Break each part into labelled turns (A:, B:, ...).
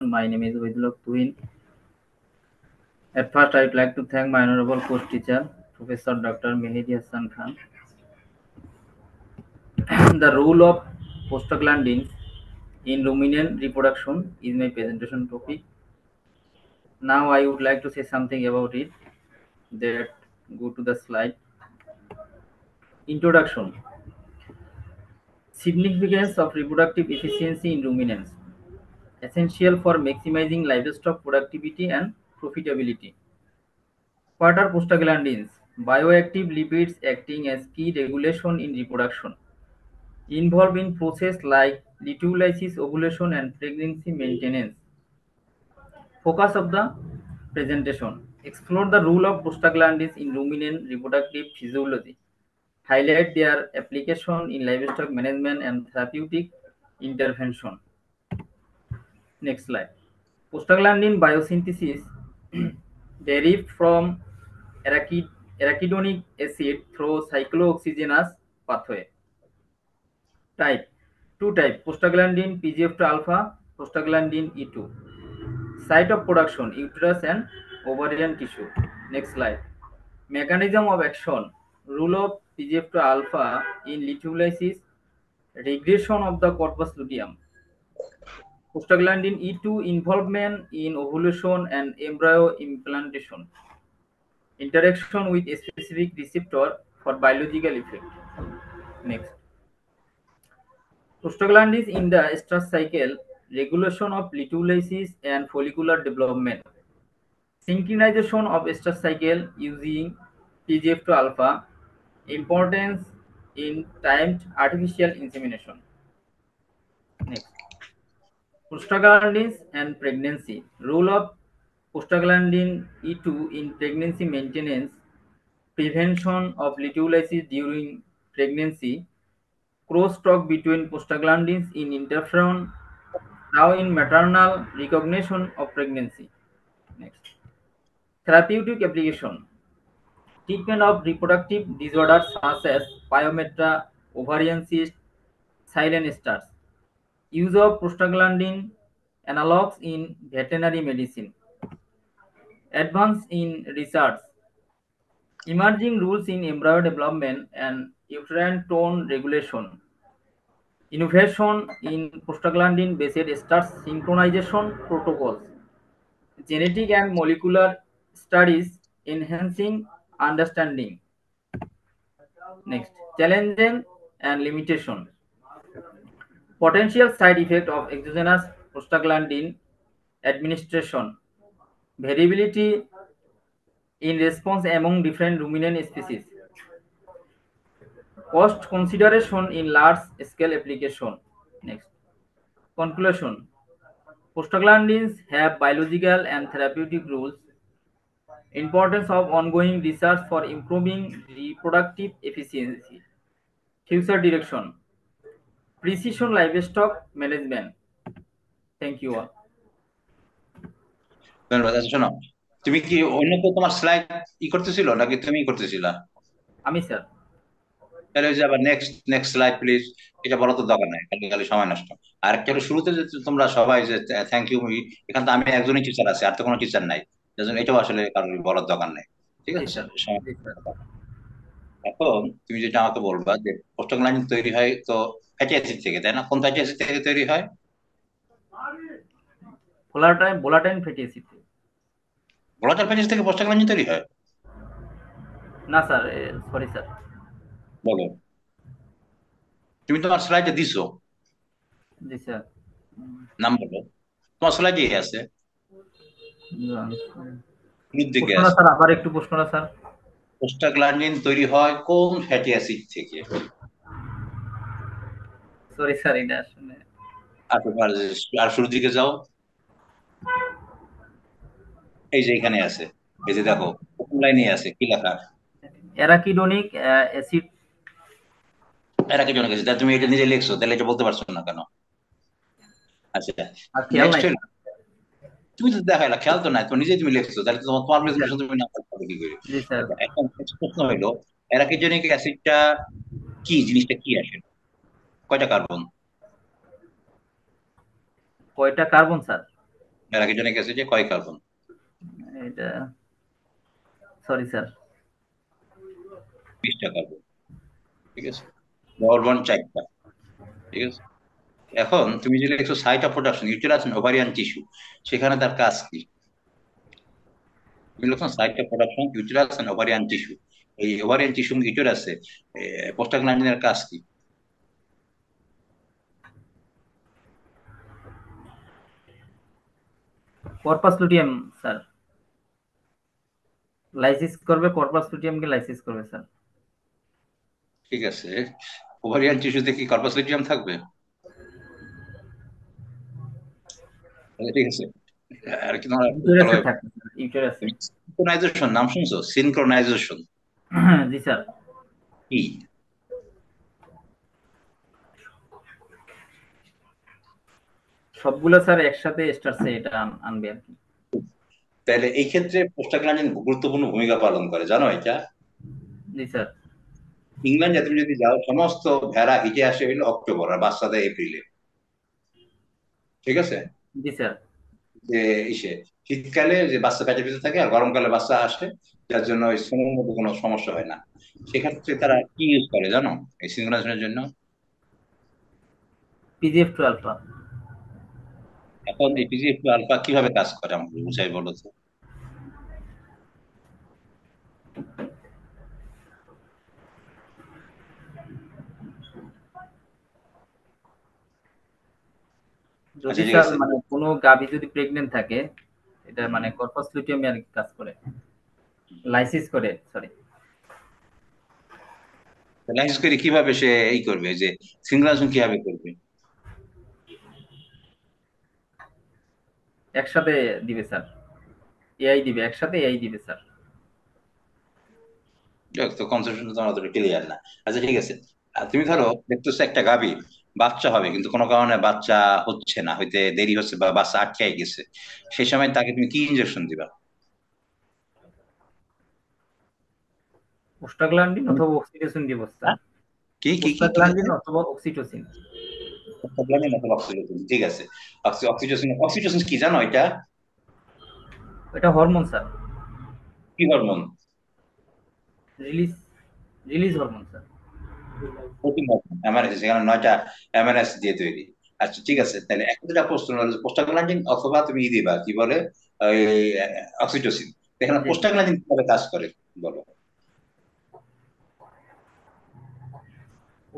A: My name is Vaidulok Tuhin. At first, I would like to thank my honorable course teacher, Professor Dr. Mehdi Hassan Khan. The role of prostaglandins in ruminant reproduction is my presentation topic. Now, I would like to say something about it. That go to the slide. Introduction. Significance of reproductive efficiency in ruminants. Essential for maximizing livestock productivity and profitability. What are prostaglandins? Bioactive lipids acting as key regulation in reproduction. Involved in process like lipolysis, ovulation, and pregnancy maintenance. Focus of the presentation. Explore the role of prostaglandins in ruminant reproductive physiology. Highlight their application in livestock management and therapeutic intervention. Next slide. Prostaglandin biosynthesis derived from arachidonic acid through cyclooxygenase pathway. Type. Two type. Prostaglandin PGF2 alpha, prostaglandin E2. Site of production, uterus and ovarian tissue. Next slide. Mechanism of action. Role of PGF2 alpha in lipolysis, regression of the corpus luteum. Prostaglandin E2 involvement in ovulation and embryo implantation. Interaction with a specific receptor for biological effect. Next. Prostaglandins in the estrous cycle, regulation of lipolysis and follicular development. Synchronization of estrous cycle using PGF2 alpha. Importance in timed artificial insemination. Next. Prostaglandins and pregnancy. Role of prostaglandin E2 in pregnancy maintenance, prevention of lipolysis during pregnancy, crosstalk between prostaglandins in interferon, now in maternal recognition of pregnancy. Next. Therapeutic application. Treatment of reproductive disorders such as pyometra, ovarian cyst, silent stars. Use of prostaglandin analogs in veterinary medicine. Advance in research. Emerging rules in embryo development and uterine tone regulation. Innovation in prostaglandin-based stars synchronization protocols. Genetic and molecular studies enhancing understanding. Next, challenges and limitation. Potential side effect of exogenous prostaglandin administration. Variability in response among different ruminant species. Cost consideration in large scale application. Next. Conclusion. Prostaglandins have biological and therapeutic roles. Importance of ongoing research for improving reproductive efficiency. Future direction. Precision livestock management. Thank you all.
B: ধন্যবাদ। আচ্ছা শোনো, তুমি কি অন্য কেউ তোমার slide করতেছিল নাকি তুমি করতেছিলা?
A: আমি স্যার।
B: তাহলে ওই যে আবার নেক্সট স্লাইড প্লিজ, এটা বলা তো দরকার নাই, খালি সময় নষ্ট। আর একটা শুরুতে যে তোমরা সবাই যে থ্যাংক ইউ, এখানে তো আমি একজনই টিচার আছে, আর তো কোনো টিচার নাই, যার এটাও আসলে কারোর বলার দরকার নেই। ঠিক আছে স্যার। এখন তুমি যেটা আমাকে বলবা যে প্রোস্টাগ্ল্যান্ডিন তৈরি হয় তো ফ্যাটি অ্যাসিড থেকে, তাই না? কোন ফ্যাটি অ্যাসিড থেকে তৈরি হয়?
A: Volatile fatty acid.
B: Volatile fatty acid থেকে প্রোস্টাগ্ল্যান্ডিন তৈরি হয়?
A: না স্যার, সরি স্যার।
B: বলো, তুমি তোমার স্লাইডে দিছো?
A: জি স্যার।
B: নাম বলো, তোমার স্লাইডে আছে।
A: স্যার আবার একটু প্রশ্ন না স্যার।
B: প্রোস্টাগ্ল্যান্ডিন তৈরি হয় কোন ফ্যাটি অ্যাসিড থেকে?
A: সরি স্যার, এটা আসলে।
B: আর শুরুর দিকে যাও, এই যে এখানে আছে, এই যে দেখো প্রথম লাইনে আছে, কি লেখা?
A: Arachidonic acid.
B: Arachidonic acid. তুমি এটা নিজে লিখছো, তাহলে এটা বলতে পারছো না কেন? আচ্ছা, নেক্সট হলো, তুমি তো দেখাইলা, খেয়াল তো নাই, তো নিজেই তুমি লিখছো, তাহলে তোমার প্রেজেন্টেশন তুমি না করতে কি করে? এখন প্রশ্ন হলো, অ্যারাকিডোনিক অ্যাসিডটা কি জিনিসটা, কি আসে? কয়টা কার্বন?
A: কয়টা কার্বন স্যার?
B: প্যারাকিজনিক অ্যাসিডে কয় কার্বন?
A: এটা সরি স্যার,
B: 20টা কার্বন। ঠিক আছে, কার্বন 4টা। ঠিক আছে, এখন তুমি যে লিখছো site of production uterus ovarian tissue, সেখানে তার কাজ কি? তুমি লিখছো site of production uterus and ovarian tissue, এই ওভারিয়ান টিস্যু ইউটেরাসে প্রোস্টাগ্ল্যান্ডিনের কাজ কি?
A: কর্পাস লুটিয়াম স্যার, লাইসিস করবে, কর্পাস লুটিয়ামকে লাইসিস করবে স্যার।
B: ঠিক আছে, ওভারিয়ান টিস্যুতে কি কর্পাস লিটিয়াম থাকবে? আচ্ছা, ঠিক আছে, আর কি তোমার
A: ইউটেরাসে
B: ভালোভাবে
A: থাকে স্যার, ইউটেরাসে।
B: সিনক্রোনাইজেশন নাম শুনছো? সিনক্রোনাইজেশন
A: জি স্যার।
B: কি?
A: সবগুলো স্যার একসাথে স্টারসে এটা আনবে আর কি।
B: তাহলে এই ক্ষেত্রে প্রোস্টাগ্ল্যান্ডিন গুরুত্বপূর্ণ ভূমিকা পালন করে, জানো এটা?
A: জি স্যার।
B: ইংল্যান্ডে তুমি যদি যাও, সমস্ত ভেড়া হিটে আসে হইলো অক্টোবর আর বাচ্চাদের এপ্রিলে। ঠিক আছে,
A: জি স্যার।
B: যে ইসে শীতকালে যে বাচ্চা পেটের ভিতরে থাকে আর গরমকালে বাচ্চা আসে, যার জন্য ওই শ্রমের মধ্যে কোনো সমস্যা হয় না। সেক্ষেত্রে তারা কি ইউজ করে জানো এই সিনক্রোনাইজেশনের জন্য?
A: PGF two alpha.
B: এখন এই পিজিএফ আলফা কিভাবে কাজ করে আমাকে বুঝাই বলো তো।
A: যদি
B: আচ্ছা, ঠিক
A: স্যার
B: আছে,
A: মানে কোনো গাভী যদি প্রেগনেন্ট থাকে, এটা মানে কর্পাস লুটিয়ামে আর কি কাজ করে, লাইসিস করে সরি।
B: লাইসেন্স করে কিভাবে সে এই করবে, যে সিনক্রোনাইজেশন কিভাবে করবে?
A: একসাথে দিবে স্যার, এআই দিবে, একসাথে এআই দিবে স্যার।
B: যাক, তো কনসেপ্টটা তোমার অতটা ক্লিয়ার না। আচ্ছা, ঠিক আছে, আর তুমি ধরো দেখতেছো একটা গাভী বাচ্চা হবে, কিন্তু কোনো কারণে বাচ্চা হচ্ছে না, হইতে দেরি হচ্ছে বা বাচ্চা আটকে গেছে, সেই সময় তাকে তুমি কি ইনজেকশন দিবা?
A: প্রোস্টাগ্ল্যান্ডিন অথবা অক্সিটোসিন দিব স্যার।
B: হ্যাঁ? কি কি কি কি
A: প্রোস্টাগ্ল্যান্ডিন অথবা অক্সিটোসিন।
B: ঠিক আছে, অক্সিটোসিন, অক্সিটোসিন কি জানো এটা?
A: এটা হরমোন স্যার,
B: কি hormone?
A: Release release hormone sir.
B: Protein hormone, amino acid, সেখানে 9টা অ্যামাইনো অ্যাসিড দিয়ে তৈরি। আচ্ছা, ঠিক আছে, তাহলে একটা প্রশ্ন হলো প্রোস্টাগ্ল্যান্ডিন অথবা তুমি দিবা কি বলে ওই অক্সিটোসিন, এখানে
A: জি স্যার।
B: প্রোস্টাগ্ল্যান্ডিন কিভাবে কাজ করে বলো?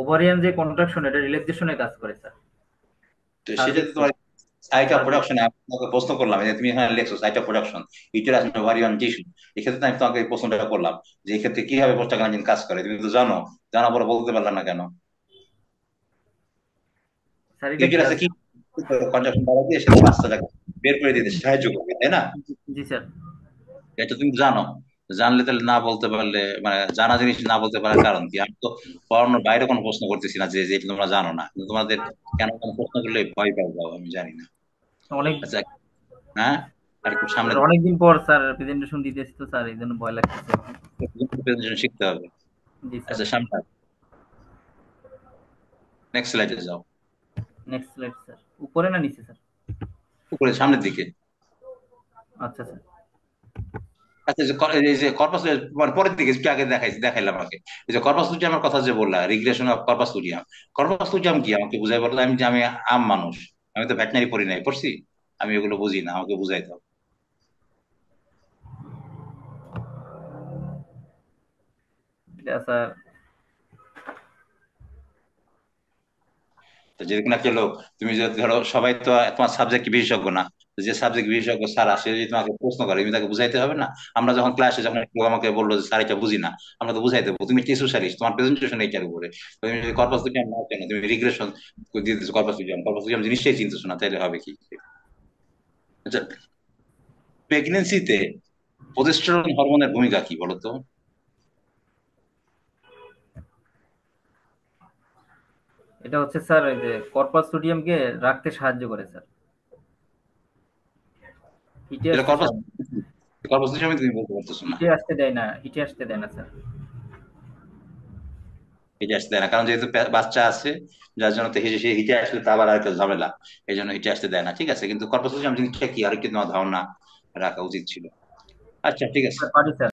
A: ওভারিয়ান যে কন্ট্রাকশন, এটা রিল্যাক্সেশনে কাজ করে স্যার।
B: তো সেটা তো
A: সার্ভিক্সে।
B: তোমার সাইট অফ
A: সার্ভিক্স।
B: প্রোডাকশন, আমি তোমাকে প্রশ্ন করলাম যে তুমি এখানে লিখছো site of production uterus ovarian tissue, এক্ষেত্রে তো আমি তোমাকে এই প্রশ্নটা করলাম যে এক্ষেত্রে কিভাবে প্রোস্টাগ্ল্যান্ডিন কাজ করে, তুমি তো জানো, জানা পরে বলতে পারলে না কেন?
A: স্যার এটা খেয়াল।
B: ইউটেরাসে কি কনজাকশন বাড়া দিয়ে সেটা বাচ্চাটাকে বের করে দিতে সাহায্য করবে, তাই না?
A: জি স্যার।
B: এটা তুমি জানো, জানলে তাহলে না বলতে পারলে, মানে জানা জিনিস না বলতে পারার কারণ কি? আমি তো পড়ানোর বাইরে কোনো প্রশ্ন করতেছি না যে যে এটা তোমরা জানো না, কিন্তু তোমাদের কেন কোনো প্রশ্ন করলে ভয় পাও যাও আমি জানি না।
A: অনেক
B: আচ্ছা, হ্যাঁ, আর একটু সামনে
A: স্যার, অনেকদিন পর স্যার প্রেজেন্টেশন দিতেছি তো স্যার, এই জন্য ভয় লাগতেছে।
B: প্রেজেন্টেশন শিখতে হবে।
A: জি স্যার।
B: আচ্ছা, সামনে নেক্সট স্লাইডে যাও,
A: নেক্সট স্লাইড স্যার। উপরে না নিচে স্যার?
B: উপরে সামনের দিকে।
A: আচ্ছা স্যার।
B: আচ্ছা, এই যে কর্পাস, মানে পরের দিকে একটু আগে দেখাইলাম আমাকে, এই যে কর্পাস লুটিয়ামের কথা যে বললা, regression of corpus luteum, corpus luteum কি আমাকে বুঝাই বলো? আমি আম মানুষ, আমি তো ভেটেনারি পড়ি নাই, পড়ছি, আমি এগুলো বুঝি না, আমাকে বুঝাই দাও।
A: এটা স্যার,
B: তো যে কোনো একটা লোক, তুমি যদি ধরো সবাই তো তোমার সাবজেক্ট বিশেষজ্ঞ না, তো যে সাবজেক্ট বিশেষজ্ঞ স্যার আসে যদি তোমাকে প্রশ্ন করে, তুমি তাকে বুঝাইতে হবে না? আমরা যখন ক্লাসে যখন কেউ আমাকে বললো যে স্যার এটা বুঝি না, আমরা তো বুঝাই দেবো, তুমি একটা স্পেশালিস্ট, তোমার প্রেজেন্টেশন এইটার উপরে, তো তুমি যদি কর্পাস লুটিয়াম না কেন তুমি রিগ্রেশন দিতেছো, কর্পাস লুটিয়াম জিনিসটাই চিনতেছো না, তাহলে হবে কি? আচ্ছা, প্রেগনেন্সিতে প্রজেস্টেরন হরমোনের ভূমিকা কি বলতো?
A: এটা হচ্ছে স্যার এই যে কর্পাস লুটিয়ামকে রাখতে সাহায্য করে স্যার, হিটে
B: এটা
A: আসতে
B: কর্পাস,
A: সাহায্য।
B: কর্পাস লুটিয়াম তুমি বলতে পারতেছো না।
A: হিটে আসতে দেয় না, হিটে আসতে দেয় না স্যার।
B: হিটে আসতে দেয় না, কারণ যেহেতু বাচ্চা আছে, যার জন্য তো সে হিটে আসলে তা আবার আরেকটা ঝামেলা, এই জন্য হিটে আসতে দেয় না। ঠিক আছে, কিন্তু কর্পোসিশন জিনিসটা কি আরেকটু তোমার ধারণা রাখা উচিত ছিল। আচ্ছা ঠিক আছে।
A: পারি স্যার।